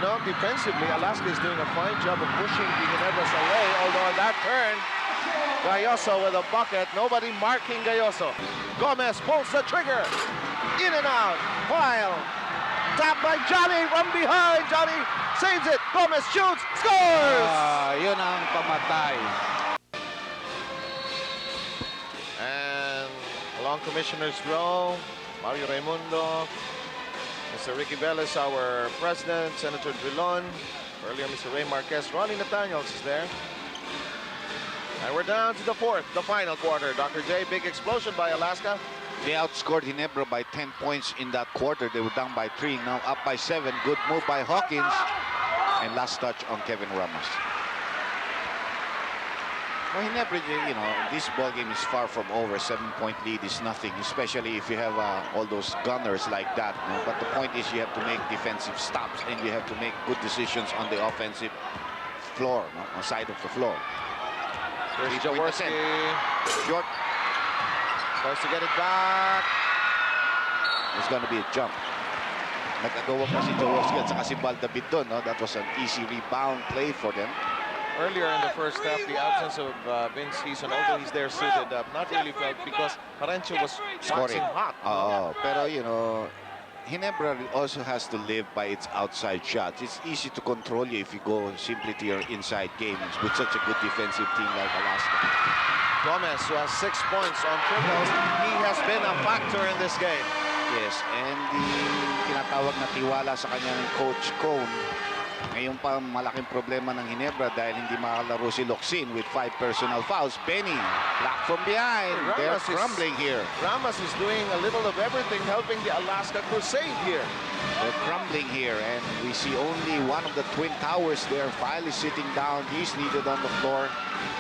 know, defensively, Alaska is doing a fine job of pushing the Ginebras away. Although on that turn, Gayoso with a bucket. Nobody marking Gayoso. Gomez pulls the trigger. In and out. While tapped by Johnny from behind. Johnny saves it. Gomez shoots. Scores! Yun ang pamatay. And along Commissioner's Row, Mario Raimundo, Mr. Ricky Velez, our president, Senator Drilon, earlier Mr. Ray Marquez, Ronnie Nathaniels is there. And we're down to the fourth, the final quarter. Dr. J, big explosion by Alaska. They outscored Ginebra by 10 points in that quarter. They were down by 3, now up by 7. Good move by Hawkins. And last touch on Kevin Ramos. Well, Ginebra, you know, this ball game is far from over. 7-point lead is nothing, especially if you have all those gunners like that. You know? But the point is you have to make defensive stops and you have to make good decisions on the offensive floor, no? On side of the floor. Here's Jaworski. Short. Tries to get it back. It's going to be a jump. Nagagawa pa si Jaworski at saka si Baldabid doon, no? That was an easy rebound play for them. Earlier in the first half, the absence of Vince Heason, although he's there suited up, not really felt because Parencio was Scoring boxing hot. Oh, pero you know, Ginebra also has to live by its outside shots. It's easy to control you if you go simply to your inside games with such a good defensive team like Alaska. Gomez, who has 6 points on triples, he has been a factor in this game. Yes, and the tinatawag na tiwala sa kanya ng Coach Cone. Ngayon pa malaking problema ng Ginebra dahil hindi makalaro si Locsin with 5 personal fouls. Benny, blocked from behind. They're crumbling here. Ramos is doing a little of everything, helping the Alaska Crusade here. They're crumbling here, and we see only one of the Twin Towers there. File is sitting down. He's needed on the floor.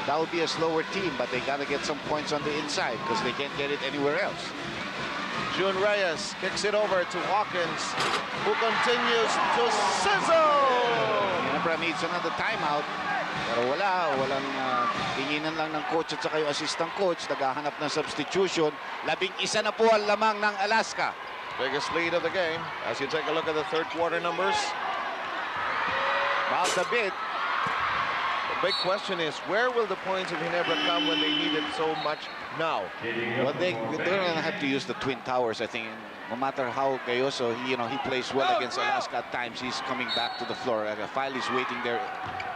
That will be a slower team, but they got to get some points on the inside because they can't get it anywhere else. June Reyes kicks it over to Hawkins, who continues to sizzle. Ginebra needs another timeout. Pero walang tinginan lang ng coach at saka yung assistant coach. Naghahanap ng substitution. 11 na po ang lamang ng Alaska. Biggest lead of the game. As you take a look at the third quarter numbers. Baldabid. The big question is, where will the points of Ginebra come when they need it so much now? Well, they're going to have to use the Twin Towers, I think. No matter how Gayoso, he plays well against Alaska at times. He's coming back to the floor. File is waiting there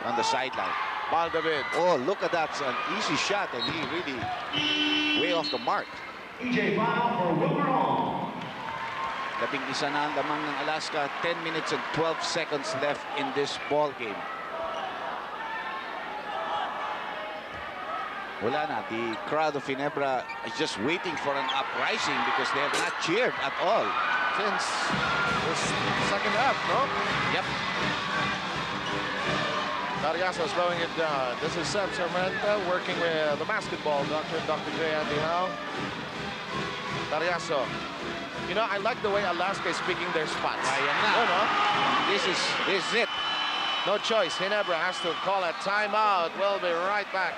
on the sideline. Baldabid. Oh, look at that. It's an easy shot, and he really way off the mark. EJ File for Wilmer Hall. 11 na ang lamang ng Alaska. 10 minutes and 12 seconds left in this ball game. Wala na. The crowd of Ginebra is just waiting for an uprising because they have not cheered at all. Since the second half, no? Yep. Tariaso slowing it down. This is Seb Sarmenta working with the basketball doctor, Dr. J. Andy Howe. Tariaso. You know, I like the way Alaska is picking their spots. Ayan na. No? This is it. No choice. Ginebra has to call a timeout. We'll be right back.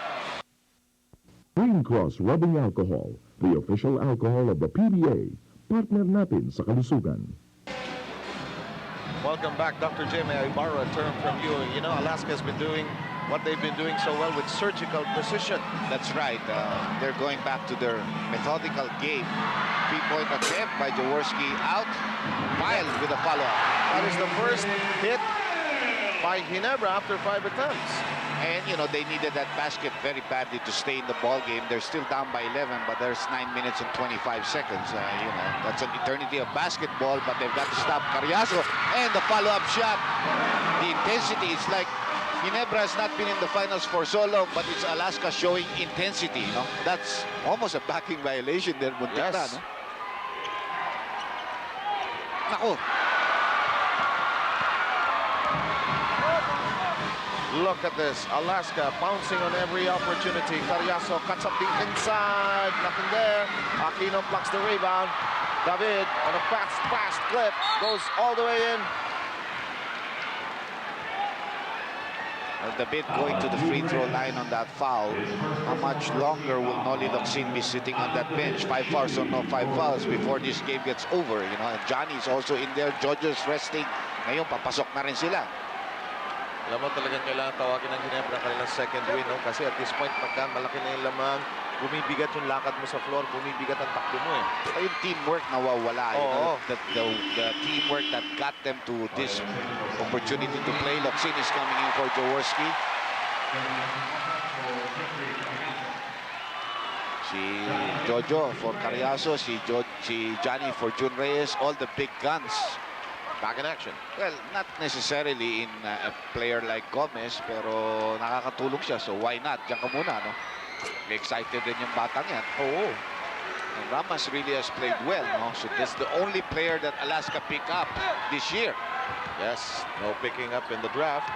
Green Cross Rubbing Alcohol, the official alcohol of the PBA. Partner natin sa kalusugan. Welcome back, Dr. J. May I borrow a term from you? You know, Alaska has been doing what they've been doing so well with surgical precision. That's right. They're going back to their methodical game. 3-point attempt by Jaworski out. File with a follow-up. That is the first hit by Ginebra after 5 attempts. And, you know, they needed that basket very badly to stay in the ball game. They're still down by 11, but there's 9 minutes and 25 seconds. You know, that's an eternity of basketball, but they've got to stop Carriazo. And the follow-up shot. The intensity, it's like Ginebra has not been in the finals for so long, but it's Alaska showing intensity, you know. That's almost a backing violation there, Muntinda, Yes. no? Naku. Look at this. Alaska bouncing on every opportunity. Carriazo cuts up the inside. Nothing there. Aquino blocks the rebound. David on a fast clip. Goes all the way in. David going to the free throw line on that foul. How much longer will Noli Locsin be sitting on that bench? 5 fouls or no 5 fouls before this game gets over, you know. And Johnny's also in there. Georgia's resting Ngayon, papasok na rin sila. Alam mo, talagang kailangan tawagin ng Ginebra ang kanilang second win, no? Kasi at this point, pagka malaki na yung lamang, bumibigat yung lakad mo sa floor, bumibigat ang takbo mo, eh. Saka yung teamwork nawawala. You know, Oo. the teamwork that got them to this opportunity to play. Locsin is coming in for Jaworski. Si Jojo for Cariaso, si Johnny for Jun Reyes, all the big guns. Back in action. Well, not necessarily in a player like Gomez, pero nakakatulong siya. So why not? Diyan ka muna, no? Excited din yung batang yan. Oo. And Ramas really has played well, no? So that's the only player that Alaska picked up this year. Yes, no picking up in the draft.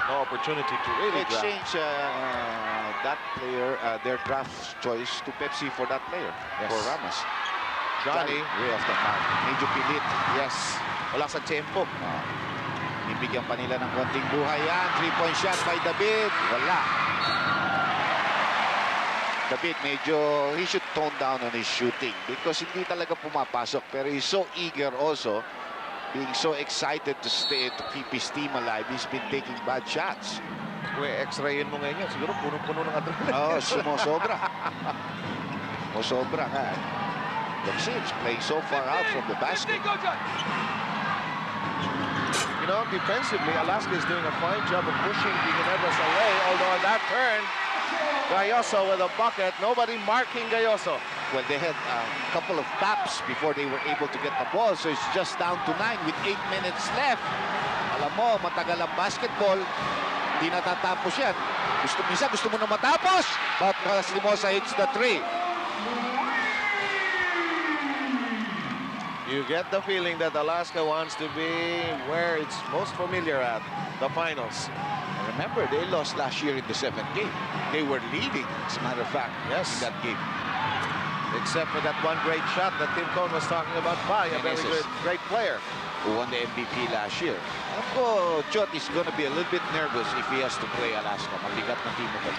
No opportunity to really draft. Exchange that player, their draft choice to Pepsi for that player, Yes. for Ramas. Johnny, way off the mark. Medyo pilit. yes. Wala sa tempo. Bibigyan pa nila ng konting buhay yan. 3-point shot by David. Wala. David, medyo he should tone down on his shooting because hindi talaga pumapasok. Pero he's so eager also, being so excited to stay, to keep his team alive. He's been taking bad shots. Kung x-rayin mo ngayon yan, siguro punong-puno ng adrenaline. Oh, sumosobra. Sumosobra nga. Locsin's playing so far out from the basket. You know, defensively, Alaska is doing a fine job of pushing the Ginebras away. Although on that turn, Gayoso with a bucket. Nobody marking Gayoso. Well, they had a couple of taps before they were able to get the ball. So it's just down to 9 with 8 minutes left. Alam mo, matagal ang basketball. Hindi natatapos yan. Minsan gusto mo na matapos. But Limosa hits the 3. You get the feeling that Alaska wants to be where it's most familiar at, the finals. Remember, they lost last year in the 7th game. They were leading, as a matter of fact, Yes. in that game. Except for that one great shot that Tim Cone was talking about by a very Meneses. great player. Who won the MVP last year. Alam ko, Chot is gonna be a little bit nervous if he has to play Alaska. Mabigat na team mo.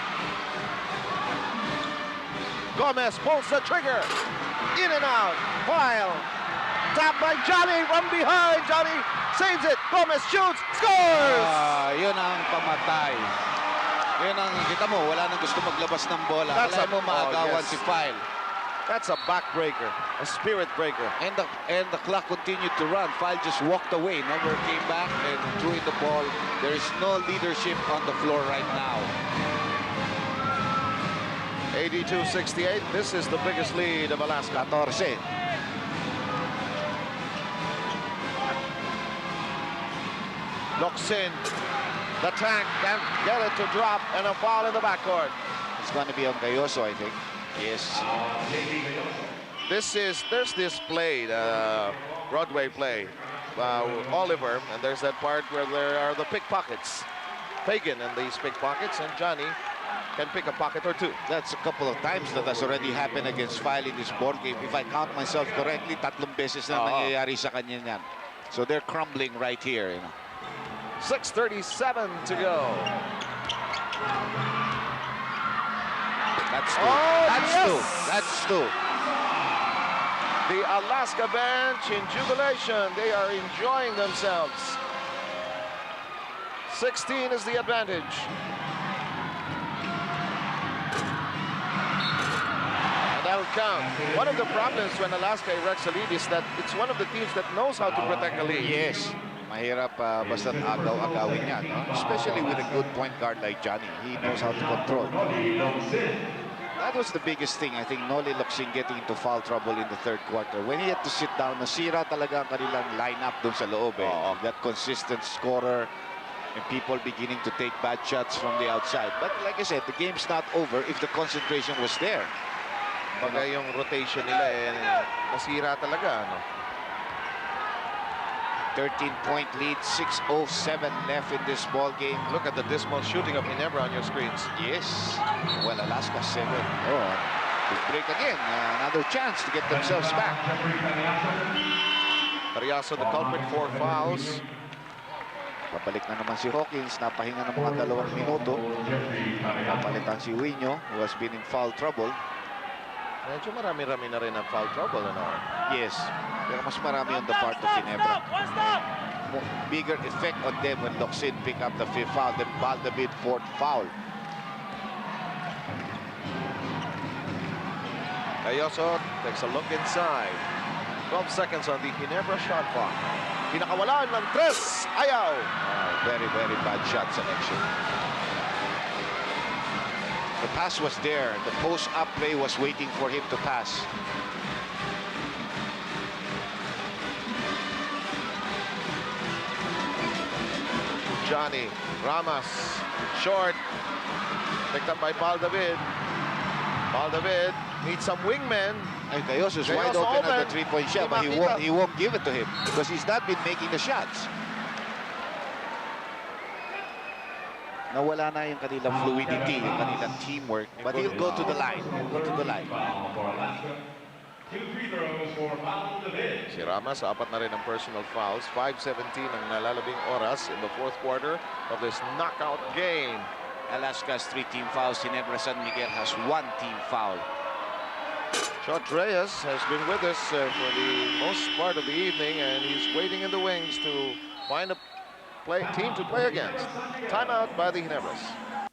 Gomez pulls the trigger. In and out. While tap by Johnny from behind. Johnny saves it. Gomez shoots. Scores! Yun ang pamatay. Yun ang, kita mo, wala nang gusto maglabas ng bola. That's Wala mo maagawan yes. si File. That's a backbreaker, a spirit breaker. And the clock continued to run. File just walked away, never came back and threw in the ball. There is no leadership on the floor right now. 82-68. This is the biggest lead of Alaska. 14. Locsin. The tank can't get it to drop, and a foul in the backcourt. It's going to be on Gayoso, I think. Yes. There's this play, Broadway play, Oliver, and there's that part where there are the pickpockets. Fagan and these pickpockets, and Johnny can pick a pocket or two. That's a couple of times that has already happened against File in this ball game. If I count myself correctly, 3 beses na nangyayari sa kanya yan. So they're crumbling right here, you know. 6:37 to go. That's two. Oh, That's yes! two. That's two. The Alaska bench in jubilation. They are enjoying themselves. 16 is the advantage. And that'll count. One of the problems when Alaska erects a lead is that it's one of the teams that knows how to protect a lead. Yes. Mahirap basta't agaw-agawin yan, no? Especially with a good point guard like Johnny. He knows how to control. That was the biggest thing. I think Noli Locsin getting into foul trouble in the 3rd quarter. When he had to sit down, nasira talaga ang kanilang lineup dun sa loob. That consistent scorer and people beginning to take bad shots from the outside. But like I said, the game's not over if the concentration was there. Pagka yung rotation nila nasira talaga, ano? 13-point lead, 6:07 left in this ball game. Look at the dismal shooting of Ginebra on your screens. Yes. Well, Alaska 7. Oh, big break again. Another chance to get themselves back. Cariaso, the culprit, 4 fouls. Papalik na naman si Hawkins. Napahinga ng mga 2 minuto. Papalitan si Wino, who has been in foul trouble. Medyo marami-rami na rin ang foul trouble, ano? Yes. Pero mas marami on the part of Ginebra. bigger effect on them when Locsin picked up the 5th foul, then Baldavid 4th foul. Cayoso takes a look inside. 12 seconds on the Ginebra shot clock. Pinakawalan ng 3. Ayaw. Very, very bad shot selection. The pass was there. The post-up play was waiting for him to pass. Johnny Ramos, short, picked up by Baldavid. Baldavid needs some wingmen. And Cayoso is wide Cayoso open at open. the three-point shot, Di but makita. he won't give it to him because he's not been making the shots. Nawala na yung kanilang fluidity, yung kanilang teamwork, but he'll go to the line. He'll go to the line. Foul for Alaska. 2 free throws for Baldavid. Si Ramos, 4 na rin ang personal fouls. 5:17 ang nalalabing oras in the 4th quarter of this knockout game. Alaska's 3 team fouls. Ginebra San Miguel has 1 team foul. Shot Reyes has been with us for the most part of the evening, and he's waiting in the wings to find a team to play against. Timeout by the Ginebras.